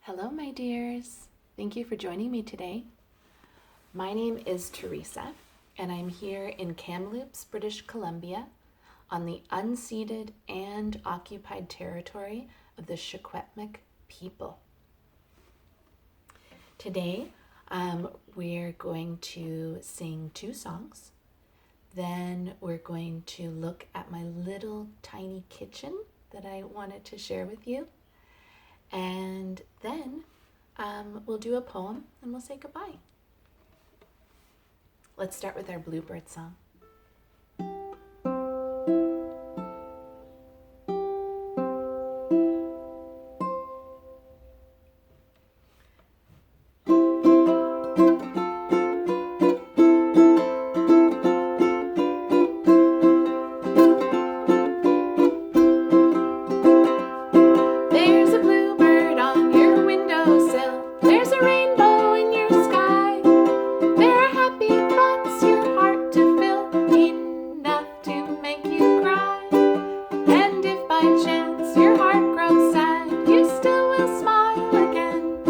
Hello, my dears. Thank you for joining me today. My name is Teresa, and I'm here in Kamloops, British Columbia, on the unceded and occupied territory of the Secwepemc people. Today, we're going to sing 2 songs. Then we're going to look at my little tiny kitchen that I wanted to share with you. And then we'll do a poem and we'll say goodbye. Let's start with our bluebird song. There's a bluebird on your windowsill. There's a rainbow in your sky. There are happy thoughts your heart to fill, enough to make you cry. And if by chance your heart grows sad, you still will smile again.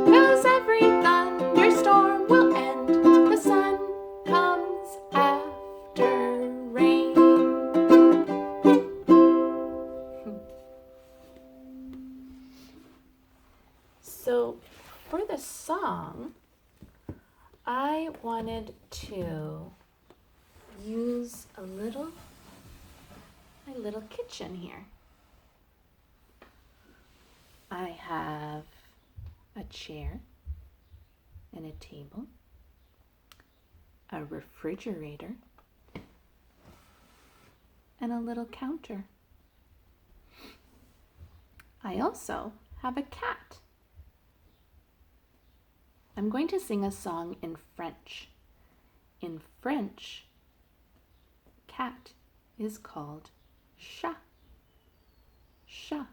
'Cause every thunderstorm will end. The sun comes after rain. So for the song, I wanted to use my little kitchen here. I have a chair and a table, a refrigerator, and a little counter. I also have a cat. I'm going to sing a song in French. In French, cat is called chat. Chat.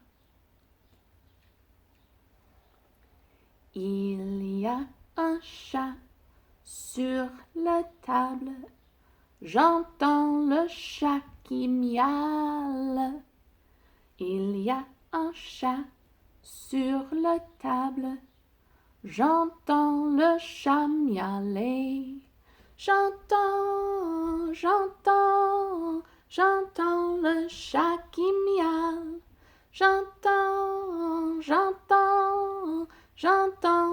Il y a un chat sur la table. J'entends le chat qui miaule. Il y a un chat sur la table. J'entends le chat miauler. J'entends le chat qui miaule. J'entends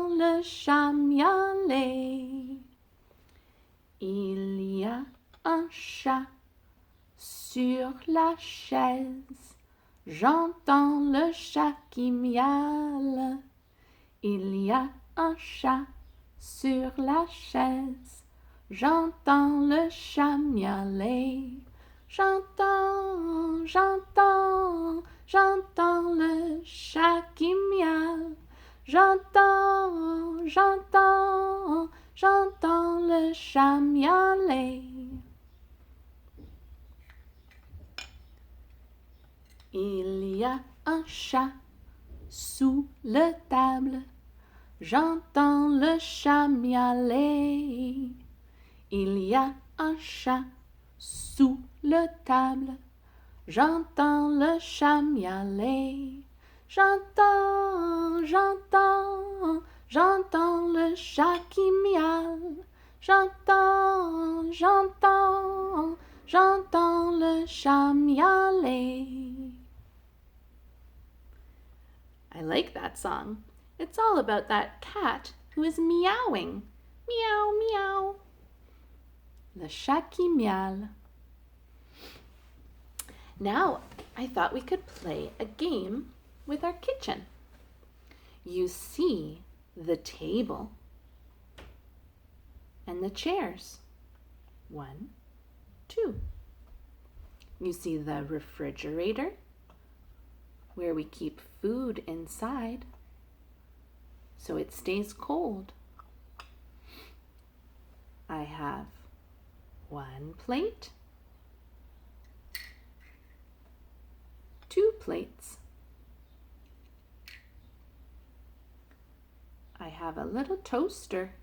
le chat miauler. Il y a un chat sur la chaise. J'entends le chat qui miaule. Il y a un chat sur la chaise. J'entends le chat miauler. J'entends le chat qui miaule. J'entends le chat miauler. Il y a un chat sous la table. J'entends le chat miauler. Il y a un chat sous la table. J'entends le chat miauler. J'entends le chat qui miaule. J'entends le chat miauler. I like that song. It's all about that cat who is meowing. Meow, meow. Le chat qui miaule. Now, I thought we could play a game with our kitchen. You see the table and the chairs. 1, 2. You see the refrigerator where we keep food inside so it stays cold. I have 1 plate, 2 plates. I have a little toaster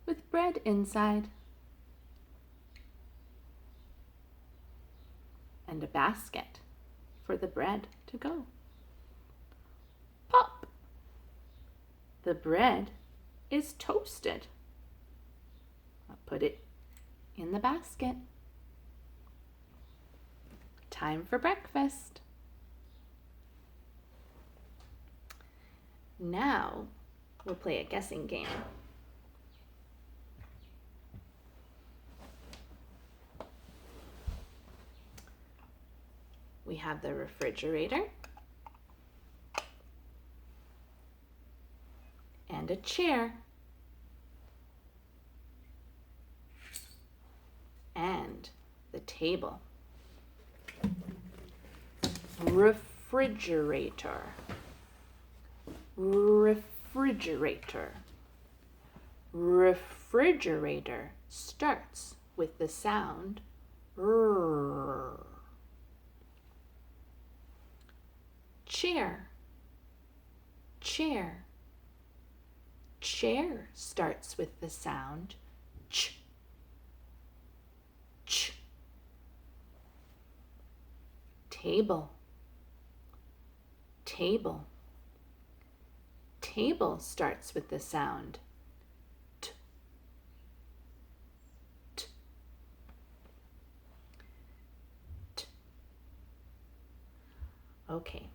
with bread inside. And a basket for the bread to go. Pop, The bread is toasted. I'll put it in the basket. Time for breakfast. Now we'll play a guessing game. We have the refrigerator and a chair and the table. Refrigerator. Refrigerator. Refrigerator starts with the sound R. Chair. Chair. Chair starts with the sound ch. Ch. Table. Table. Table starts with the sound t. T. T. Okay,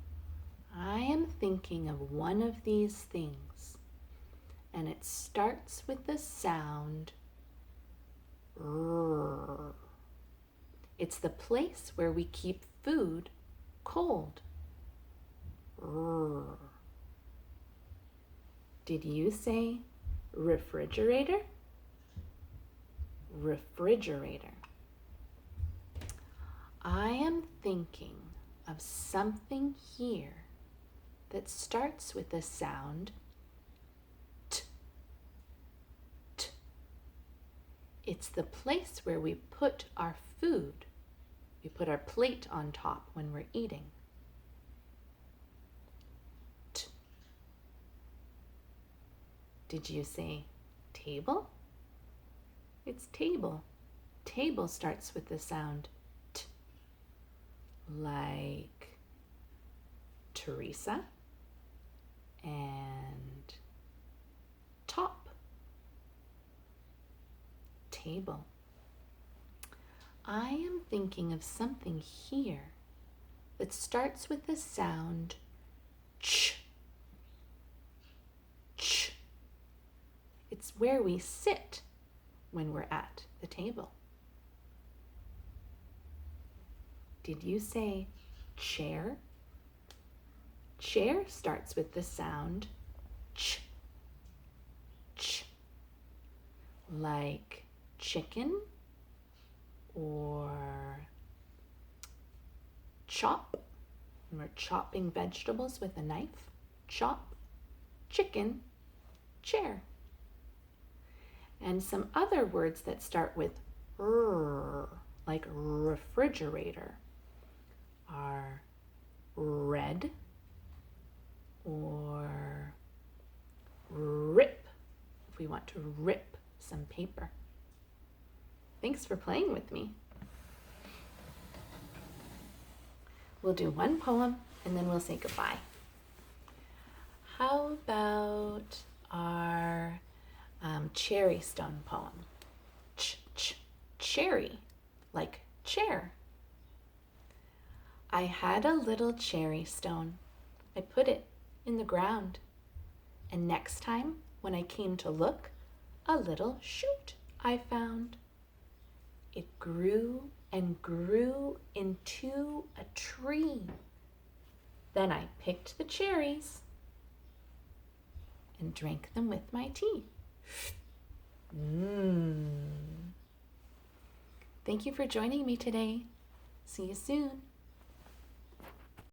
I am thinking of one of these things, and it starts with the sound R. It's the place where we keep food cold. R. Did you say refrigerator? Refrigerator. I am thinking of something here that starts with the sound t. T. It's the place where we put our food. We put our plate on top when we're eating. T. Did you say table? It's table. Table starts with the sound t, like Teresa and top. Table. I am thinking of something here that starts with the sound ch. Ch. It's where we sit when we're at the table. Did you say chair? Chair starts with the sound ch. Ch. Like chicken or chop. When we're chopping vegetables with a knife, chop, chicken, chair. And some other words that start with r, like refrigerator, are red or rip, if we want to rip some paper. Thanks for playing with me. We'll do one poem and then we'll say goodbye. How about our cherry stone poem? Cherry, like chair. I had a little cherry stone. I put it in the ground. And next time when I came to look, a little shoot I found. It grew and grew into a tree. Then I picked the cherries and drank them with my tea. Thank you for joining me today. See you soon.